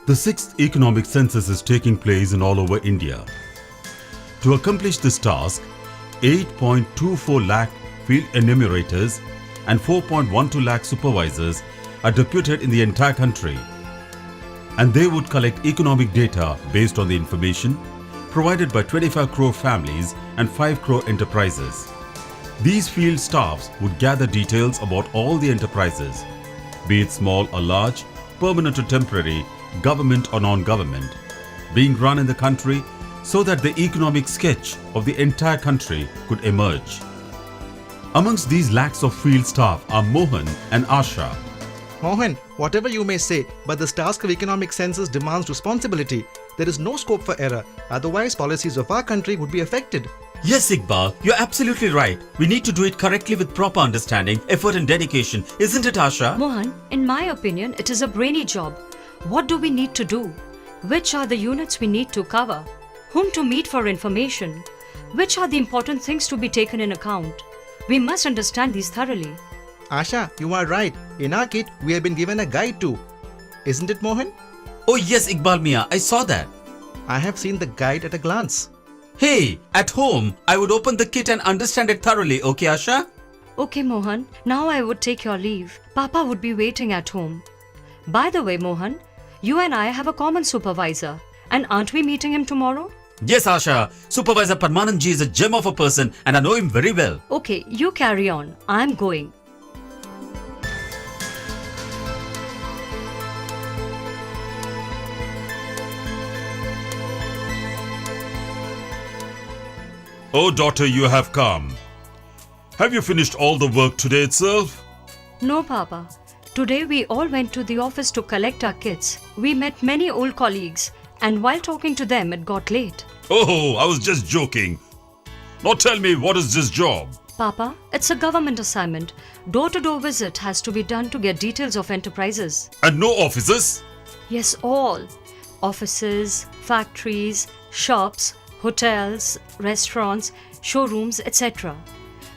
The sixth economic census is taking place in all over India. To accomplish this task, 8.24 lakh field enumerators and 4.12 lakh supervisors are deputed in the entire country. And they would collect economic data based on the information provided by 25 crore families and 5 crore enterprises. These field staffs would gather details about all the enterprises, be it small or large, permanent or temporary, government or non-government, being run in the country so that the economic sketch of the entire country could emerge. Amongst these lakhs of field staff are Mohan and Asha. Mohan, whatever you may say, but this task of economic census demands responsibility. There is no scope for error, otherwise policies of our country would be affected. Yes, Iqbal, you're absolutely right. We need to do it correctly with proper understanding, effort and dedication. Isn't it, Asha? Mohan, in my opinion, it is a brainy job. What do we need to do? Which are the units we need to cover? Whom to meet for information? Which are the important things to be taken in account? We must understand these thoroughly. Asha, you are right. In our kit, we have been given a guide too. Isn't it, Mohan? Oh yes, Iqbal Mia, I saw that. I have seen the guide at a glance. Hey, at home, I would open the kit and understand it thoroughly, okay, Asha? Okay, Mohan, now I would take your leave. Papa would be waiting at home. By the way, Mohan, you and I have a common supervisor. And aren't we meeting him tomorrow? Yes, Asha. Supervisor Padmanand ji is a gem of a person and I know him very well. Okay, you carry on. I'm going. Oh daughter, you have come. Have you finished all the work today itself? No, Papa. Today we all went to the office to collect our kits. We met many old colleagues and while talking to them it got late. Oh, I was just joking. Now tell me, what is this job? Papa, it's a government assignment. Door-to-door visit has to be done to get details of enterprises. And no offices? Yes, all. Offices, factories, shops, hotels, restaurants, showrooms, etc.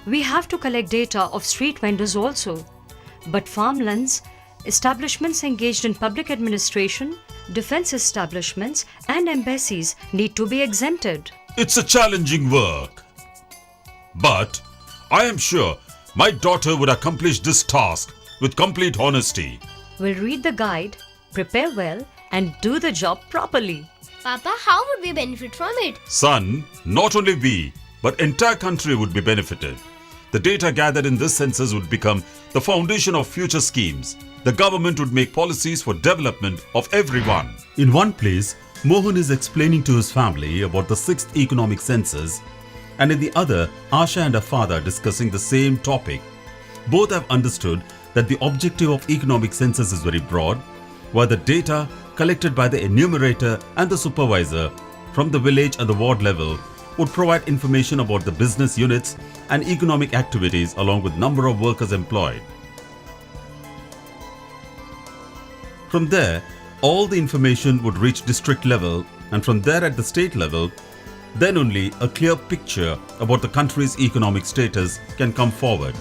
We have to collect data of street vendors also. But farmlands, establishments engaged in public administration, defense establishments and embassies need to be exempted. It's a challenging work. But I am sure my daughter would accomplish this task with complete honesty. We'll read the guide, prepare well and do the job properly. Papa, how would we benefit from it? Son, not only we, but entire country would be benefited. The data gathered in this census would become the foundation of future schemes. The government would make policies for development of everyone. In one place, Mohan is explaining to his family about the sixth economic census, and in the other, Asha and her father are discussing the same topic. Both have understood that the objective of economic census is very broad, while the data collected by the enumerator and the supervisor from the village and the ward level would provide information about the business units and economic activities along with number of workers employed. From there, all the information would reach district level, and from there at the state level, then only a clear picture about the country's economic status can come forward.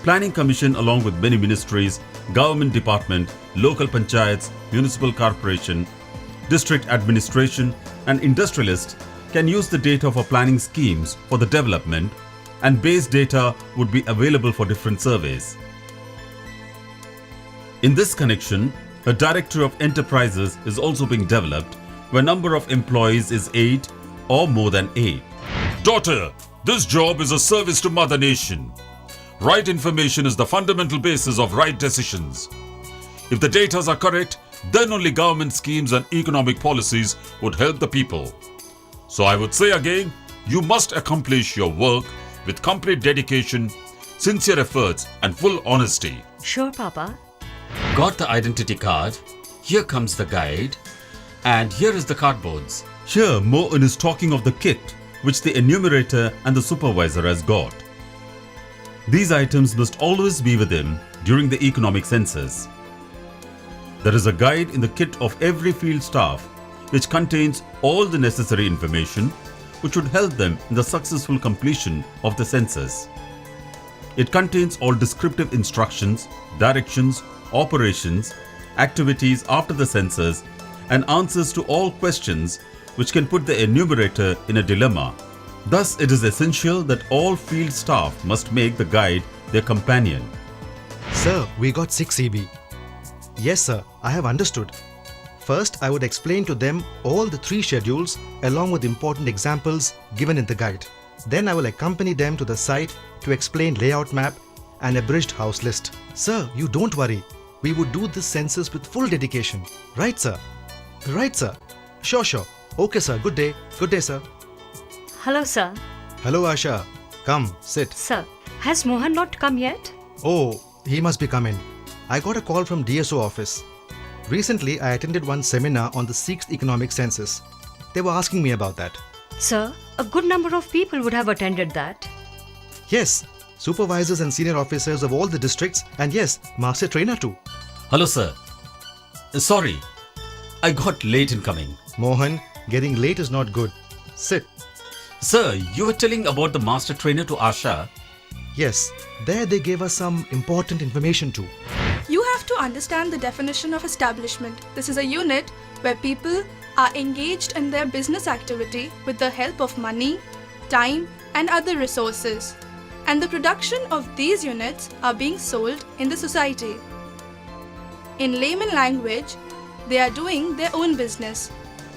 Planning Commission along with many ministries, government department, local panchayats, municipal corporation, district administration and industrialists can use the data for planning schemes for the development, and base data would be available for different surveys. In this connection, a directory of enterprises is also being developed where number of employees is 8 or more than 8. Daughter, this job is a service to Mother Nation. Right information is the fundamental basis of right decisions. If the data are correct, then only government schemes and economic policies would help the people. So I would say again, you must accomplish your work with complete dedication, sincere efforts and full honesty. Sure, Papa. Got the identity card. Here comes the guide. And here is the cardboards. Here, Mohan is talking of the kit which the enumerator and the supervisor has got. These items must always be with him during the economic census. There is a guide in the kit of every field staff which contains all the necessary information which would help them in the successful completion of the census. It contains all descriptive instructions, directions, operations, activities after the census and answers to all questions which can put the enumerator in a dilemma. Thus, it is essential that all field staff must make the guide their companion. Sir, we got 6 EB. Yes, sir, I have understood. First, I would explain to them all the 3 schedules along with important examples given in the guide. Then I will accompany them to the site to explain layout map and abridged house list. Sir, you don't worry. We would do this census with full dedication. Right, sir? Right, sir. Sure. Okay, sir. Good day. Good day, sir. Hello, sir. Hello, Asha. Come, sit. Sir, has Mohan not come yet? Oh, he must be coming. I got a call from DSO office. Recently, I attended one seminar on the 6th economic census. They were asking me about that. Sir, a good number of people would have attended that. Yes, supervisors and senior officers of all the districts, and yes, master trainer too. Hello, sir. Sorry, I got late in coming. Mohan, getting late is not good. Sit. Sir, you were telling about the master trainer to Asha. Yes, there they gave us some important information too. You have to understand the definition of establishment. This is a unit where people are engaged in their business activity with the help of money, time, and other resources. And the production of these units are being sold in the society. In layman language, they are doing their own business.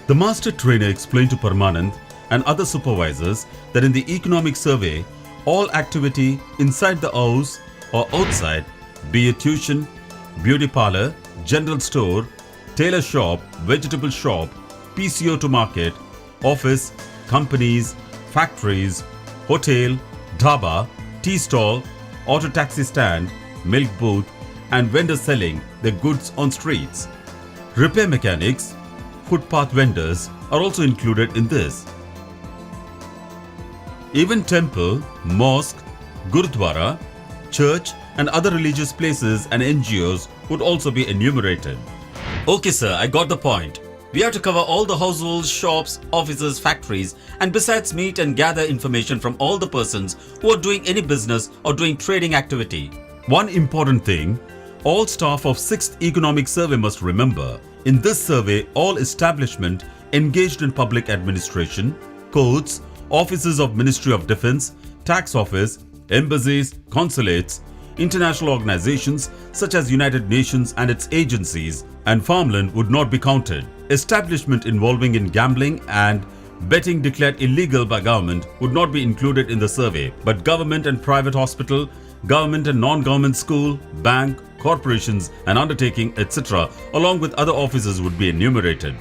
The master trainer explained to Parmanand and other supervisors that in the economic survey, all activity inside the house or outside, be it tuition, beauty parlor, general store, tailor shop, vegetable shop, PCO to market, office, companies, factories, hotel, dhaba, tea stall, auto taxi stand, milk booth, and vendors selling their goods on streets. Repair mechanics, footpath vendors are also included in this. Even temple, mosque, gurudwara, church, and other religious places and NGOs would also be enumerated. Okay, sir, I got the point. We have to cover all the households, shops, offices, factories, and besides meet and gather information from all the persons who are doing any business or doing trading activity. One important thing, all staff of 6th Economic Survey must remember, in this survey, all establishment engaged in public administration, courts, offices of Ministry of Defence, Tax Office, embassies, consulates, international organizations such as United Nations and its agencies, and farmland would not be counted. Establishment involving in gambling and betting declared illegal by government would not be included in the survey, but government and private hospital, government and non-government school, bank, corporations and undertaking, etc., along with other offices would be enumerated.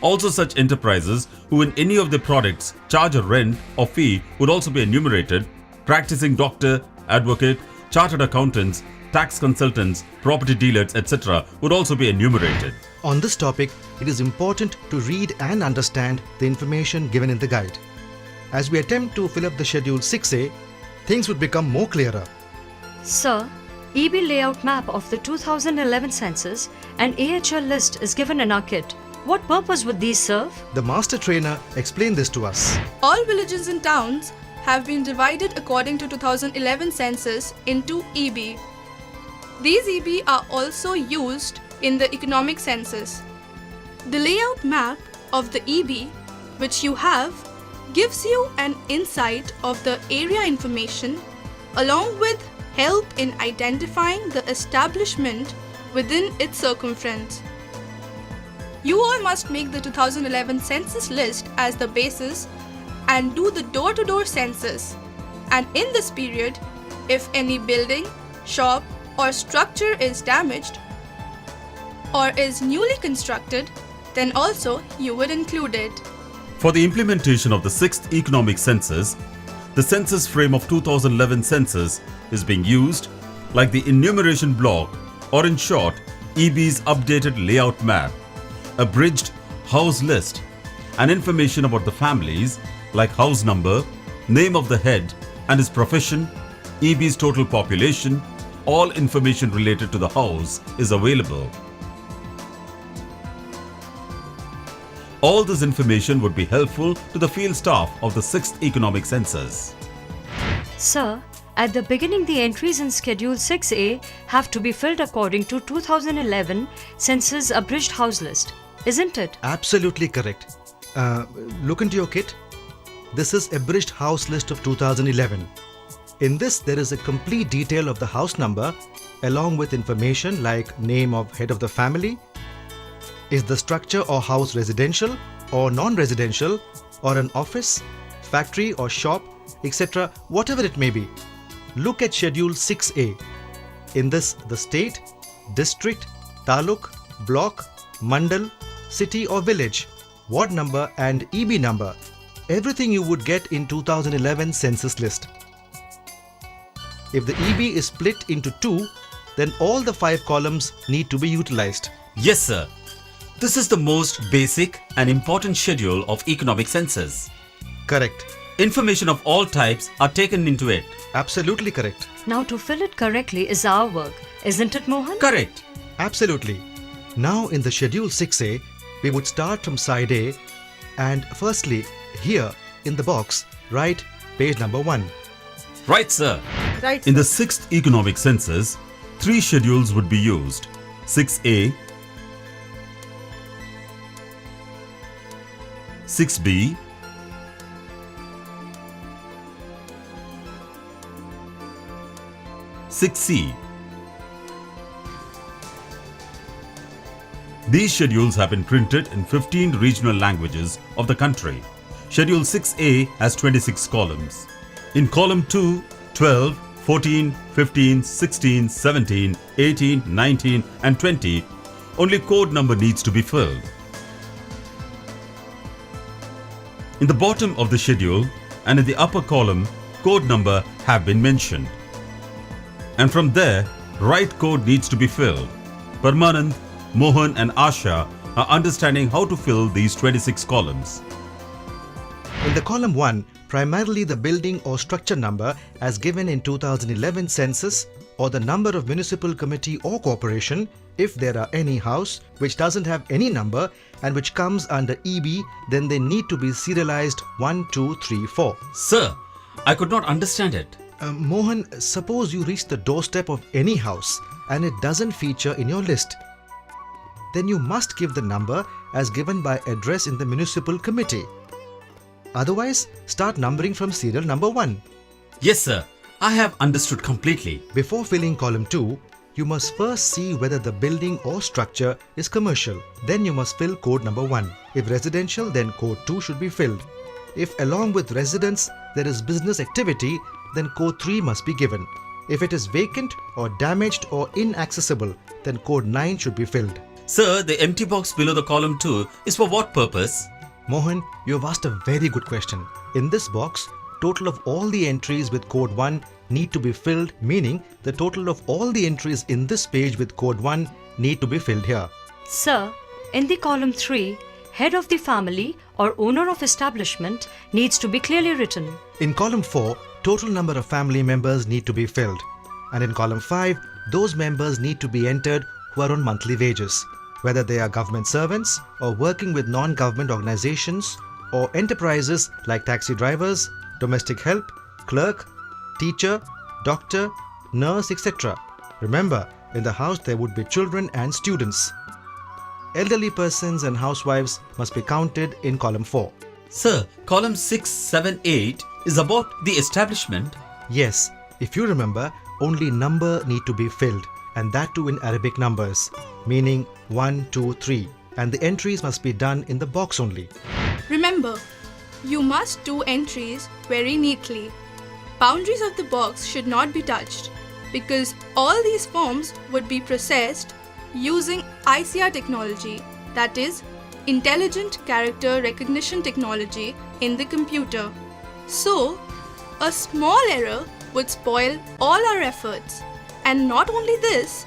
Also, such enterprises who in any of their products charge a rent or fee would also be enumerated. Practicing doctor, advocate, chartered accountants, tax consultants, property dealers, etc. would also be enumerated. On this topic, it is important to read and understand the information given in the guide. As we attempt to fill up the schedule 6A, things would become more clearer. Sir, EB layout map of the 2011 census and AHL list is given in our kit. What purpose would these serve? The master trainer explained this to us. All villages and towns have been divided according to 2011 census into EB. These EB are also used in the economic census. The layout map of the EB, which you have, gives you an insight of the area information along with help in identifying the establishment within its circumference. You all must make the 2011 census list as the basis and do the door-to-door census. And in this period, if any building, shop or structure is damaged or is newly constructed, then also you would include it. For the implementation of the 6th Economic Census, the census frame of 2011 census is being used like the enumeration block, or in short, EB's updated layout map, abridged house list, and information about the families like house number, name of the head and his profession, EB's total population, all information related to the house is available. All this information would be helpful to the field staff of the 6th Economic Census. Sir, at the beginning the entries in Schedule 6A have to be filled according to 2011 Census Abridged House List. isn't it? Absolutely correct. Look into your kit. This is abridged house list of 2011. In this, there is a complete detail of the house number along with information like name of head of the family, is the structure or house residential or non-residential, or an office, factory or shop, etc., whatever it may be. Look at Schedule 6A. In this, the state, district, taluk, block, mandal, city or village, ward number and EB number, everything you would get in 2011 census list. If the EB is split into 2, then all the 5 columns need to be utilized. Yes, sir. This is the most basic and important schedule of economic census. Correct. Information of all types are taken into it. Absolutely correct. Now to fill it correctly is our work, isn't it, Mohan? Correct. Absolutely. Now in the Schedule 6A, we would start from side A and firstly, here in the box, write page number 1. Right, sir. Right. In the 6th economic census, 3 schedules would be used: 6A, 6B, (6C). These schedules have been printed in 15 regional languages of the country. Schedule 6A has 26 columns. In column 2, 12, 14, 15, 16, 17, 18, 19 and 20, only code number needs to be filled. In the bottom of the schedule and in the upper column, code number have been mentioned. And from there, right code needs to be filled. Parmanand, Mohan and Asha are understanding how to fill these 26 columns. In the column 1, primarily the building or structure number as given in 2011 census, or the number of municipal committee or corporation, if there are any house which doesn't have any number and which comes under EB, then they need to be serialized 1, 2, 3, 4. Sir, I could not understand it. Mohan, suppose you reach the doorstep of any house and it doesn't feature in your list. Then you must give the number as given by address in the municipal committee. Otherwise, start numbering from serial number 1. Yes, sir. I have understood completely. Before filling column 2, you must first see whether the building or structure is commercial. Then you must fill code number 1. If residential, then code 2 should be filled. If along with residence there is business activity, then code 3 must be given. If it is vacant or damaged or inaccessible, then code 9 should be filled. Sir, the empty box below the column 2 is for what purpose? Mohan, you have asked a very good question. In this box, total of all the entries with code 1 need to be filled, meaning the total of all the entries in this page with code 1 need to be filled here. Sir, in the column 3, head of the family or owner of establishment needs to be clearly written. In column 4, total number of family members need to be filled. And in column 5, those members need to be entered who are on monthly wages, whether they are government servants or working with non-government organizations or enterprises like taxi drivers, domestic help, clerk, teacher, doctor, nurse, etc. Remember, in the house there would be children and students. Elderly persons and housewives must be counted in column 4. Sir, column 6, 7, 8 is about the establishment. Yes, if you remember, only number need to be filled, and that too in Arabic numbers, meaning 1, 2, 3, and the entries must be done in the box only. Remember, you must do entries very neatly. Boundaries of the box should not be touched because all these forms would be processed using ICR technology, that is, Intelligent Character Recognition technology in the computer. So, a small error would spoil all our efforts, and not only this,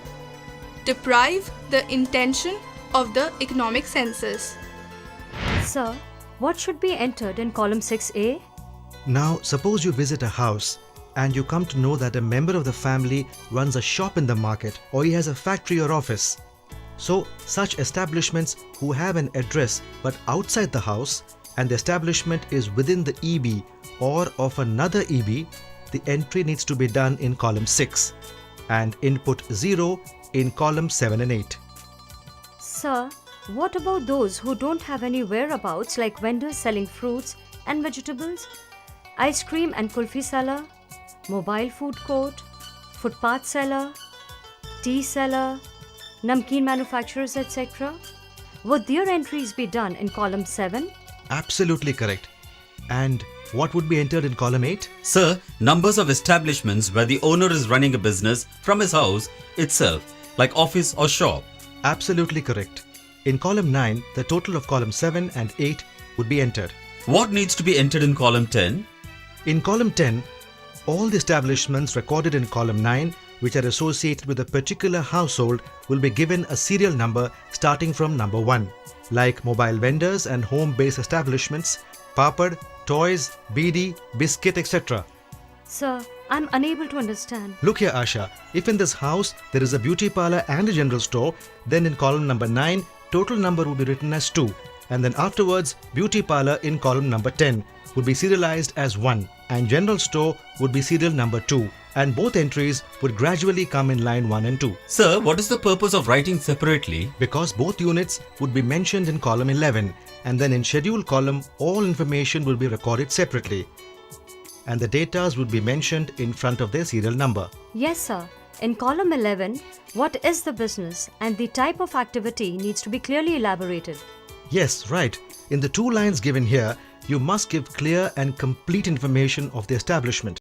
deprive the intention of the economic census. Sir, what should be entered in column 6A? Now, suppose you visit a house and you come to know that a member of the family runs a shop in the market or he has a factory or office. So, such establishments who have an address but outside the house and the establishment is within the EB or of another EB, the entry needs to be done in column 6 and input 0 in column 7 and 8. Sir, What about those who don't have any whereabouts, like vendors selling fruits and vegetables, ice cream and kulfi seller, mobile food court, footpath seller, tea seller, namkeen manufacturers, etc.? Would their entries be done in column 7? Absolutely correct. And what would be entered in column 8? Sir, numbers of establishments where the owner is running a business from his house itself, like office or shop. Absolutely correct. In column 9, the total of column 7 and 8 would be entered. What needs to be entered in column 10? In column 10, all the establishments recorded in column 9 which are associated with a particular household will be given a serial number starting from number 1, like mobile vendors and home-based establishments, papad, toys, beedi, biscuit, etc. Sir, I'm unable to understand. Look here, Asha. If in this house there is a beauty parlor and a general store, then in column number 9, total number would be written as 2. And then afterwards, beauty parlor in column number 10 would be serialized as 1 and general store would be serial number 2. And both entries would gradually come in line 1 and 2. Sir, what is the purpose of writing separately? Because both units would be mentioned in column 11 and then in schedule column all information will be recorded separately. And the datas would be mentioned in front of their serial number. Yes, sir. In column 11, what is the business and the type of activity needs to be clearly elaborated. Yes, right. In the 2 lines given here, you must give clear and complete information of the establishment.